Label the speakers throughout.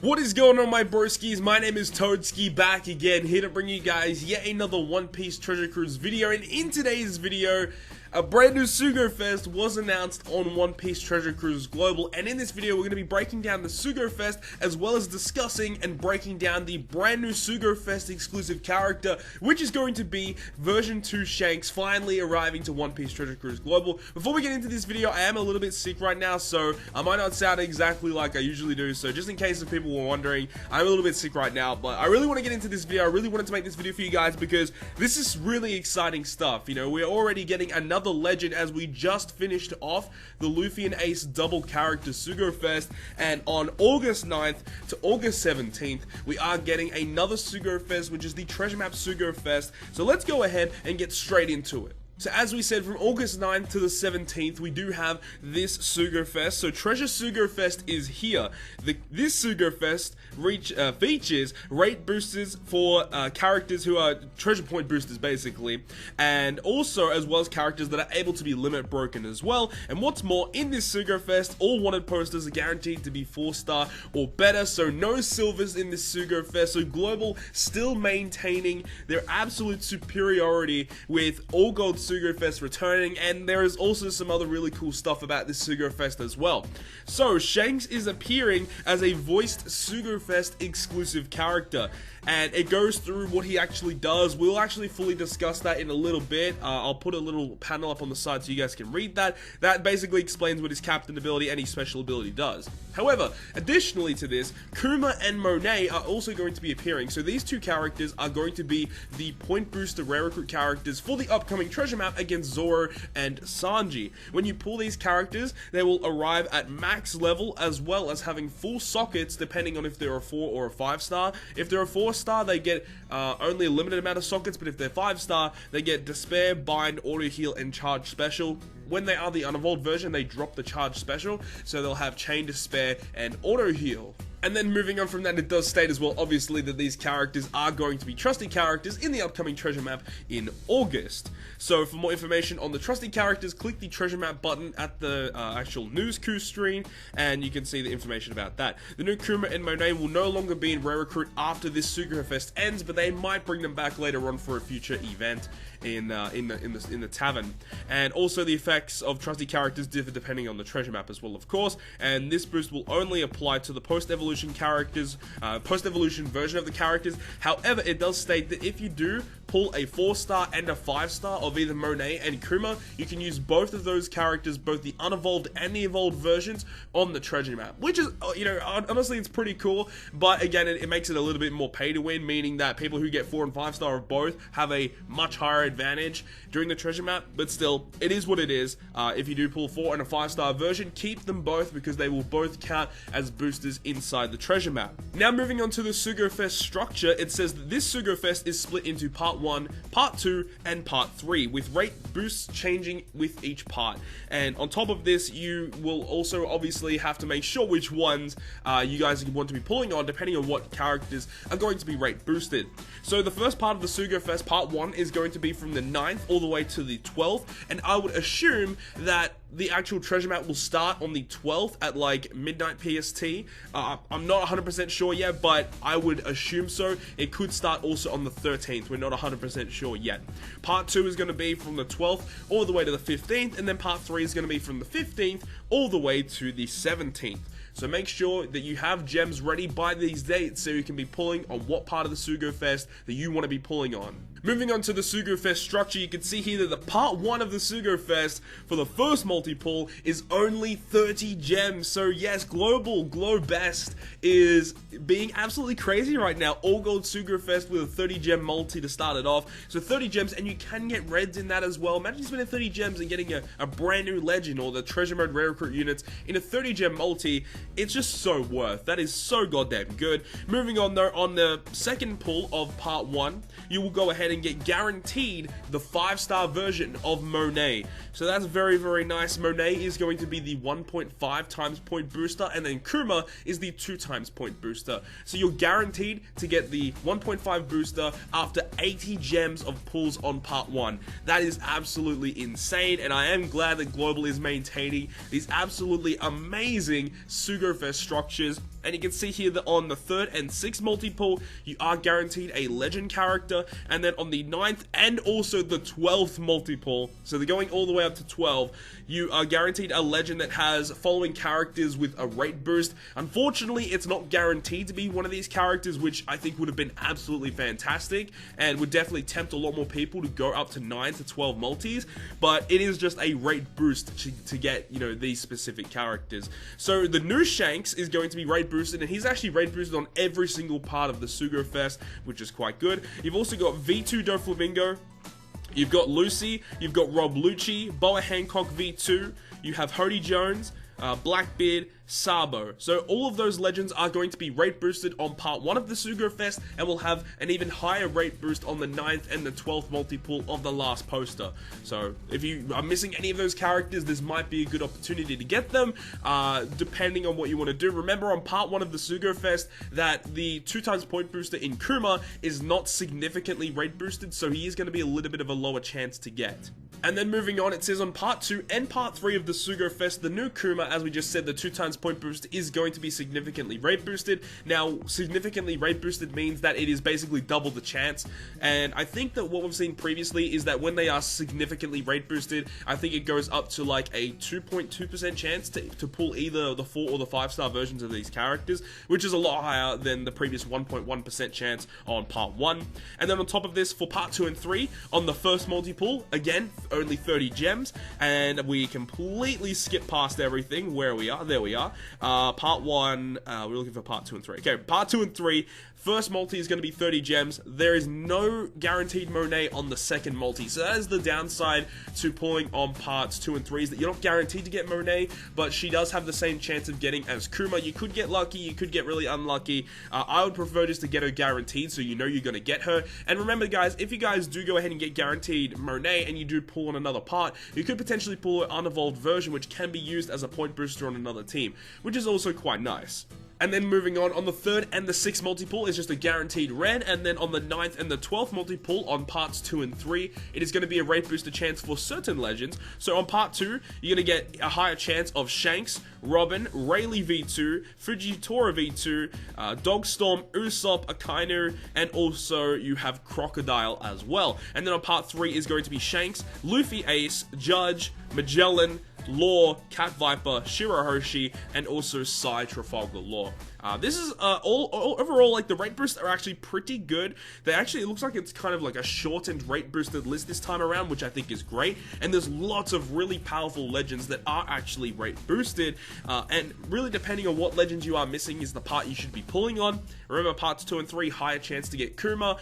Speaker 1: What is going on, my broskiis? My name is Toadski, back again, here to bring you guys yet another One Piece Treasure Cruise video. And in today's video, a brand new SUGO Fest was announced on One Piece Treasure Cruise Global, and in this video we're going to be breaking down the SUGO Fest as well as discussing and breaking down the brand new SUGO Fest exclusive character, which is going to be version 2 Shanks finally arriving to One Piece Treasure Cruise Global. Before we get into this video, I am a little bit sick right now, so I might not sound exactly like I usually do, so just in case if people were wondering, I'm a little bit sick right now, but I really want to get into this video. I really wanted to make this video for you guys because this is really exciting stuff. You know, we're already getting another legend as we just finished off the Luffy and Ace double character SUGO Fest, and on August 9th to August 17th we are getting another SUGO Fest, which is the Treasure Map SUGO Fest. So let's go ahead and get straight into it. So as we said, from August 9th to the 17th, we do have this SUGO Fest. So Treasure SUGO Fest is here. This SUGO Fest features rate boosters for characters who are treasure point boosters, basically. And also, as well as characters that are able to be limit broken as well. And what's more, in this SUGO Fest, all wanted posters are guaranteed to be 4-star or better. So no silvers in this SUGO Fest. So Global still maintaining their absolute superiority with all gold SUGO Fest returning, and there is also some other really cool stuff about this SUGO Fest as well. So Shanks is appearing as a voiced SUGO Fest exclusive character, and it goes through what he actually does. We'll actually fully discuss that in a little bit. I'll put a little panel up on the side so you guys can read that. That basically explains what his captain ability and his special ability does. However, additionally to this, Kuma and Monet are also going to be appearing. So these two characters are going to be the point booster rare recruit characters for the upcoming treasure map against Zoro and Sanji. When you pull these characters, they will arrive at max level as well as having full sockets depending on if they're a 4 or a 5-star. If they're a 4-star, they get only a limited amount of sockets, but if they're 5-star, they get Despair, Bind, Auto Heal, and Charge Special. When they are the unevolved version, they drop the Charge Special, so they'll have Chain Despair and Auto Heal. And then moving on from that, it does state as well, obviously, that these characters are going to be trusted characters in the upcoming treasure map in August. So for more information on the trusted characters, click the treasure map button at the actual news coup screen, and you can see the information about that. The new Kuma and Monet will no longer be in Rare Recruit after this SUGO Fest ends, but they might bring them back later on for a future event in the tavern. And also the effects of trusty characters differ depending on the treasure map as well, of course, and this boost will only apply to the post-evolution characters, post-evolution version of the characters. However, it does state that if you do pull a 4-star and a 5-star of either Monet and Kuma, you can use both of those characters, both the unevolved and the evolved versions, on the treasure map, which is, you know, honestly, it's pretty cool. But again, it makes it a little bit more pay to win, meaning that people who get 4 and 5-star of both have a much higher advantage during the treasure map. But still, it is what it is. If you do pull 4 and a 5-star version, keep them both because they will both count as boosters inside the treasure map. Now moving on to the SUGO Fest structure, it says that this SUGO Fest is split into Part 1, Part 2, and Part 3, with rate boosts changing with each part. And on top of this, you will also obviously have to make sure which ones you guys want to be pulling on, depending on what characters are going to be rate boosted. So the first part of the SUGO Fest, Part 1, is going to be from the 9th all the way to the 12th, and I would assume that the actual treasure map will start on the 12th at like midnight PST. I'm not 100% sure yet, but I would assume so. It could start also on the 13th. We're not 100% sure yet. Part 2 is going to be from the 12th all the way to the 15th, and then Part 3 is going to be from the 15th all the way to the 17th. So make sure that you have gems ready by these dates so you can be pulling on what part of the SUGO Fest that you want to be pulling on. Moving on to the SUGO Fest structure, you can see here that the Part 1 of the SUGO Fest for the first multi-pull is only 30 gems. So yes, Glow Best is being absolutely crazy right now. All gold SUGO Fest with a 30 gem multi to start it off. So 30 gems, and you can get reds in that as well. Imagine spending 30 gems and getting a brand new legend or the treasure mode rare recruit units in a 30 gem multi. It's just so worth. That is so goddamn good. Moving on though, on the second pull of Part 1, you will go ahead and get guaranteed the 5-star version of Monet. So that's very, very nice. Monet is going to be the 1.5 times point booster, and then Kuma is the 2 times point booster. So you're guaranteed to get the 1.5 booster after 80 gems of pulls on Part 1. That is absolutely insane, and I am glad that Global is maintaining these absolutely amazing SUGO Fest structures And you can see here that on the 3rd and 6th multi-pull, you are guaranteed a legend character, and then on the 9th and also the 12th multi-pull, so they're going all the way up to 12, you are guaranteed a legend that has following characters with a rate boost. Unfortunately, it's not guaranteed to be one of these characters, which I think would have been absolutely fantastic, and would definitely tempt a lot more people to go up to 9 to 12 multis, but it is just a rate boost to get, you know, these specific characters. So the new Shanks is going to be rate boosted, and he's actually rate boosted on every single part of the SUGO Fest, which is quite good. You've also got V2 Doflamingo, you've got Lucy, you've got Rob Lucci, Boa Hancock V2, you have Hody Jones, Blackbeard, Sabo. So all of those legends are going to be rate boosted on part 1 of the SUGO Fest, and will have an even higher rate boost on the 9th and the 12th multi-pull of the last poster. So if you are missing any of those characters, this might be a good opportunity to get them, depending on what you want to do. Remember, on part 1 of the SUGO Fest, that the 2x point booster in Kuma is not significantly rate boosted, so he is going to be a little bit of a lower chance to get. And then moving on, it says on part 2 and part 3 of the SUGO Fest, the new Kuma, as we just said, the 2x point boost is going to be significantly rate boosted. Now, significantly rate boosted means that it is basically double the chance, and I think that what we've seen previously is that when they are significantly rate boosted, I think it goes up to like a 2.2% chance to pull either the 4 or the 5-star versions of these characters, which is a lot higher than the previous 1.1% chance on part 1. And then on top of this, for part 2 and 3, on the first multi-pull, again, only 30 gems, and we completely skip past everything. Where we are, there we are. Part 1, we're looking for part 2 and 3. Okay, part 2 and 3, first multi is going to be 30 gems. There is no guaranteed Monet on the second multi, so that is the downside to pulling on parts 2 and 3, is that you're not guaranteed to get Monet, but she does have the same chance of getting as Kuma. You could get lucky, you could get really unlucky. I would prefer just to get her guaranteed, so you know you're going to get her. And remember guys, if you guys do go ahead and get guaranteed Monet, and you do pull on another part, you could potentially pull an unevolved version, which can be used as a point booster on another team, which is also quite nice. And then moving on the 3rd and the 6th multi-pull is just a guaranteed red, and then on the 9th and the 12th multi-pull on parts 2 and 3, it is going to be a rate booster chance for certain legends. So on part 2, you're going to get a higher chance of Shanks, Robin, Rayleigh V2, Fujitora V2, Dogstorm, Usopp, Akainu, and also you have Crocodile as well. And then on part 3 is going to be Shanks, Luffy Ace, Judge, Magellan, Law, Cat Viper, Shirahoshi, and also Sai Trafalgar Law. This is overall, like, the rate boosts are actually pretty good. It looks like it's kind of like a shortened rate boosted list this time around, which I think is great. And there's lots of really powerful legends that are actually rate boosted. And really, depending on what legends you are missing is the part you should be pulling on. Remember, parts 2 and 3, higher chance to get Kuma.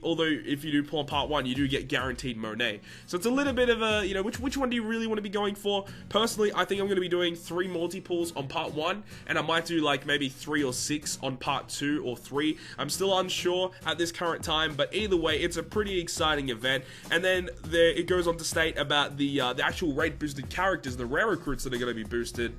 Speaker 1: Although if you do pull on part 1, you do get guaranteed Monet. So it's a little bit of a, you know, which one do you really want to be going for? Personally, I think I'm going to be doing 3 multi-pulls on part 1, and I might do like maybe 3 or 6 on part 2 or 3. I'm still unsure at this current time, but either way, it's a pretty exciting event. And then it goes on to state about the actual rate boosted characters, the rare recruits that are going to be boosted.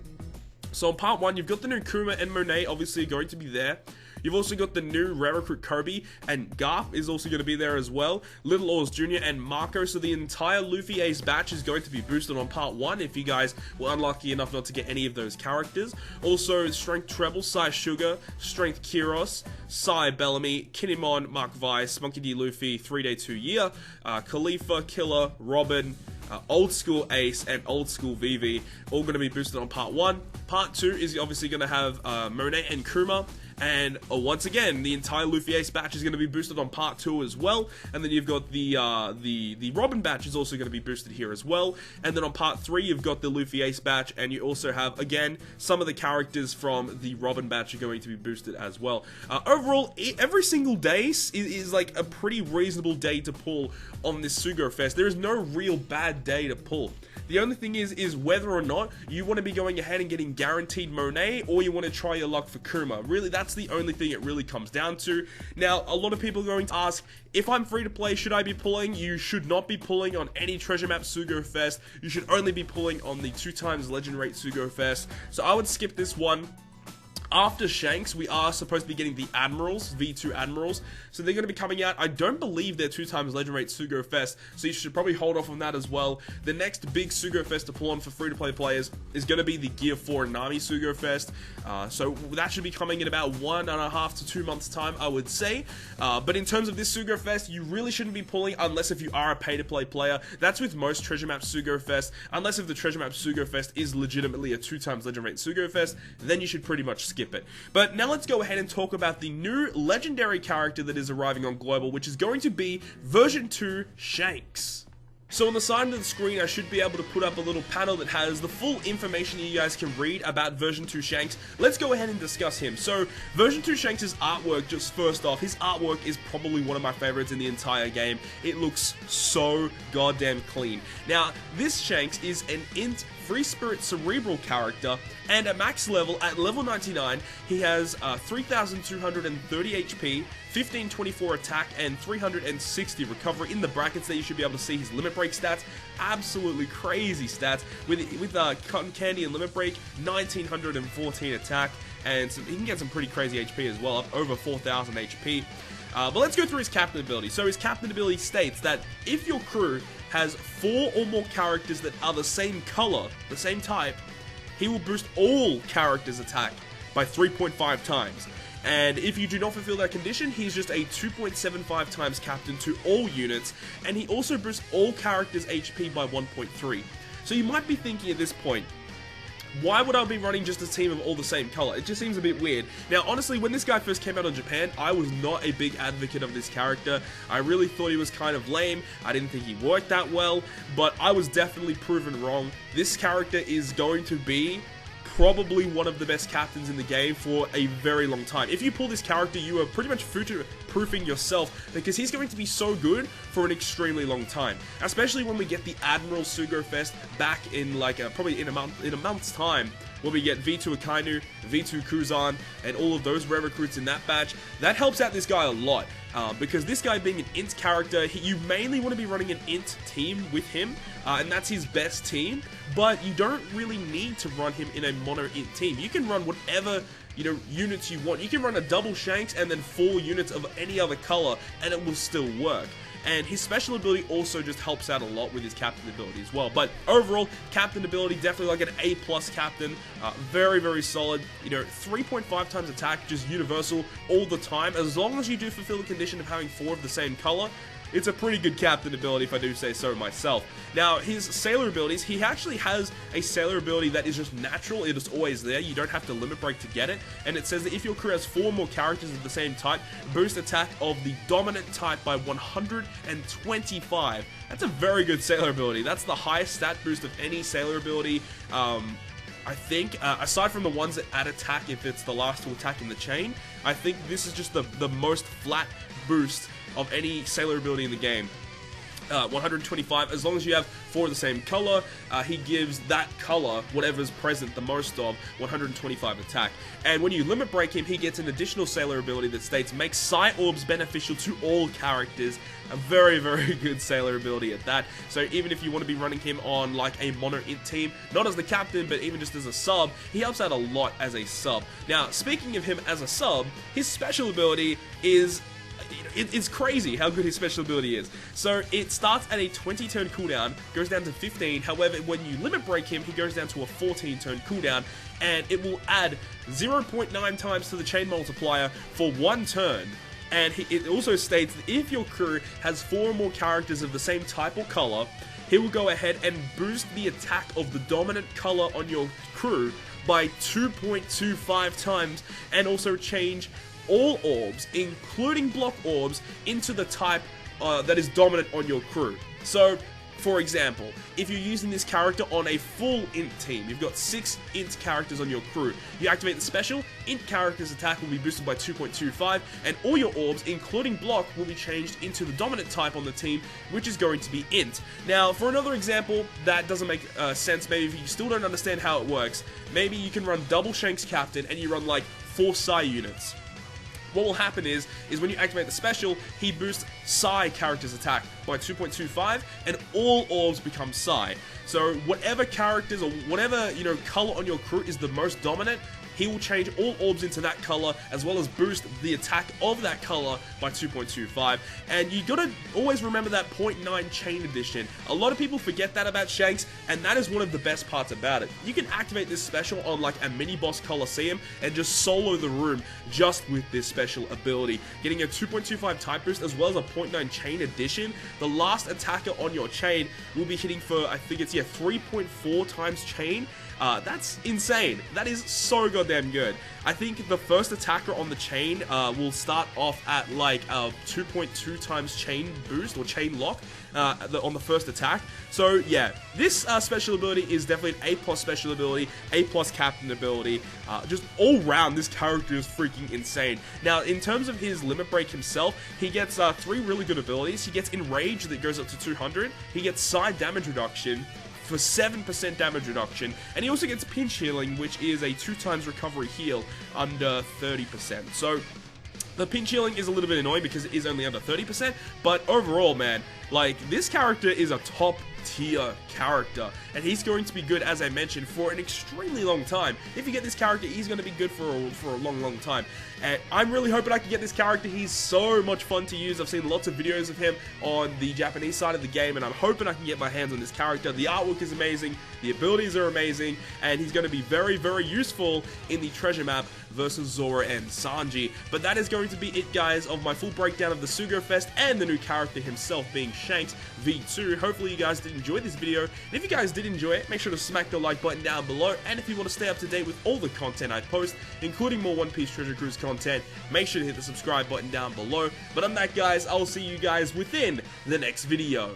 Speaker 1: So on part 1, you've got the new Kuma and Monet obviously going to be there. You've also got the new rare recruit Kobe, and Garp is also going to be there as well. Little Oars Jr. and Marco, so the entire Luffy Ace batch is going to be boosted on part 1 if you guys were unlucky enough not to get any of those characters. Also, Strength Treble, Sai Sugar, Strength Kiros, Sai Bellamy, Kinemon, Mark Weiss, Monkey D. Luffy, 3-Day 2-Year, Khalifa, Killer, Robin, Old School Ace, and Old School Vivi, all going to be boosted on part 1. Part 2 is obviously going to have Monet and Kuma. And once again, the entire Luffy Ace batch is going to be boosted on part 2 as well. And then you've got the Robin batch is also going to be boosted here as well. And then on part 3, you've got the Luffy Ace batch, and you also have, again, some of the characters from the Robin batch are going to be boosted as well. Overall, every single day is like a pretty reasonable day to pull on this SUGO Fest. There is no real bad day to pull. The only thing is whether or not you want to be going ahead and getting guaranteed Monet, or you want to try your luck for Kuma. Really, that's the only thing it really comes down to. Now, a lot of people are going to ask, if I'm free to play, should I be pulling? You should not be pulling on any treasure map SUGO Fest. You should only be pulling on the 2x legend rate SUGO Fest. So I would skip this one. After Shanks, we are supposed to be getting the Admirals, V2 Admirals, so they're going to be coming out. I don't believe they're 2x Legend Rate SUGO Fest, so you should probably hold off on that as well. The next big SUGO Fest to pull on for free-to-play players is going to be the Gear 4 Nami SUGO Fest, so that should be coming in about 1.5 to 2 months' time, I would say. But in terms of this SUGO Fest, you really shouldn't be pulling unless if you are a pay-to-play player. That's with most Treasure Map SUGO Fest, unless if the Treasure Map SUGO Fest is legitimately a 2x Legend Rate SUGO Fest, then you should pretty much skip it. But now let's go ahead and talk about the new legendary character that is arriving on Global, which is going to be version 2 Shanks. So on the side of the screen, I should be able to put up a little panel that has the full information you guys can read about version 2 Shanks. Let's go ahead and discuss him. So version 2 Shanks' artwork, just first off, his artwork is probably one of my favorites in the entire game. It looks so goddamn clean. Now, this Shanks is an int Free Spirit Cerebral character, and at max level, at level 99, he has 3,230 HP, 1524 attack, and 360 recovery. In the brackets there, you should be able to see his limit break stats. Absolutely crazy stats. With Cotton Candy and limit break, 1914 attack, and he can get some pretty crazy HP as well, up over 4,000 HP. But let's go through his captain ability. So his captain ability states that if your crew has 4 or more characters that are the same color, the same type, he will boost all characters' attack by 3.5 times. And if you do not fulfill that condition, he's just a 2.75 times captain to all units, and he also boosts all characters' HP by 1.3. So you might be thinking at this point, why would I be running just a team of all the same color? It just seems a bit weird. Now, honestly, when this guy first came out in Japan, I was not a big advocate of this character. I really thought he was kind of lame. I didn't think he worked that well, but I was definitely proven wrong. This character is going to be probably one of the best captains in the game for a very long time. If you pull this character, you are pretty much future-proofing yourself, because he's going to be so good for an extremely long time. Especially when we get the Admiral SUGO Fest back in like probably in a month's time, where we get V2 Akainu, V2 Kuzan, and all of those rare recruits in that batch. That helps out this guy a lot, because this guy being an int character, you mainly want to be running an int team with him, and that's his best team, but you don't really need to run him in a mono int team. You can run whatever, you know, units you want. You can run a double Shanks and then 4 units of any other color, and it will still work. And his special ability also just helps out a lot with his captain ability as well. But overall, captain ability, definitely like an A+ captain. Very, very solid. You know, 3.5 times attack, just universal all the time. As long as you do fulfill the condition of having 4 of the same color, it's a pretty good captain ability, if I do say so myself. Now, his sailor abilities, he actually has a sailor ability that is just natural. It is always there. You don't have to limit break to get it. And it says that if your crew has 4 more characters of the same type, boost attack of the dominant type by 125. That's a very good sailor ability. That's the highest stat boost of any sailor ability, I think, aside from the ones that add attack if it's the last to attack in the chain. I think this is just the most flat boost of any sailor ability in the game. 125, as long as you have 4 of the same color, he gives that color, whatever's present the most of, 125 attack. And when you limit break him, he gets an additional sailor ability that states, make Psi Orbs beneficial to all characters. A very, very good sailor ability at that. So even if you want to be running him on like a mono int team, not as the captain, but even just as a sub, he helps out a lot as a sub. Now, speaking of him as a sub, his special ability is... It's crazy how good his special ability is. So it starts at a 20 turn cooldown, goes down to 15, however when you limit break him, he goes down to a 14 turn cooldown, and it will add 0.9 times to the chain multiplier for 1 turn. And it also states that if your crew has 4 or more characters of the same type or color, he will go ahead and boost the attack of the dominant color on your crew by 2.25 times, and also change all orbs, including block orbs, into the type that is dominant on your crew. So, for example, if you're using this character on a full int team, you've got 6 int characters on your crew, you activate the special, int character's attack will be boosted by 2.25, and all your orbs, including block, will be changed into the dominant type on the team, which is going to be int. Now, for another example that doesn't make sense, maybe if you still don't understand how it works, maybe you can run double Shanks captain and you run like 4 Psi units. What will happen is when you activate the special, he boosts Psi character's attack by 2.25, and all orbs become Psi. So whatever characters or whatever, you know, color on your crew is the most dominant, he will change all orbs into that color, as well as boost the attack of that color by 2.25. And you gotta always remember that 0.9 chain addition. A lot of people forget that about Shanks, and that is one of the best parts about it. You can activate this special on like a mini boss Coliseum and just solo the room just with this special ability. Getting a 2.25 type boost as well as a 0.9 chain addition. The last attacker on your chain will be hitting for, I think it's 3.4 times chain. That's insane. That is so goddamn good. I think the first attacker on the chain will start off at like a 2.2 times chain boost or chain lock on the first attack. So yeah, this special ability is definitely an A+ special ability, A+ captain ability. Just all round, this character is freaking insane. Now, in terms of his limit break himself, he gets 3 really good abilities. He gets Enrage that goes up to 200. He gets side damage reduction for 7% damage reduction, and he also gets pinch healing, which is a 2 times recovery heal under 30%. So the pinch healing is a little bit annoying because it is only under 30%, but overall, man, like, this character is a top tier character, and he's going to be good, as I mentioned, for an extremely long time. If you get this character, he's going to be good for a long time, and I'm really hoping I can get this character. He's so much fun to use. I've seen lots of videos of him on the Japanese side of the game, and I'm hoping I can get my hands on this character. The artwork is amazing, the abilities are amazing, and he's going to be very, very useful in the treasure map versus Zora and Sanji. But that is going to be it, guys, of my full breakdown of the SUGO Fest and the new character himself being Shanks V2. Hopefully you guys did enjoy this video, and if you guys did enjoy it, make sure to smack the like button down below, and if you want to stay up to date with all the content I post, including more One Piece Treasure Cruise content, make sure to hit the subscribe button down below. But on that, guys, I'll see you guys within the next video.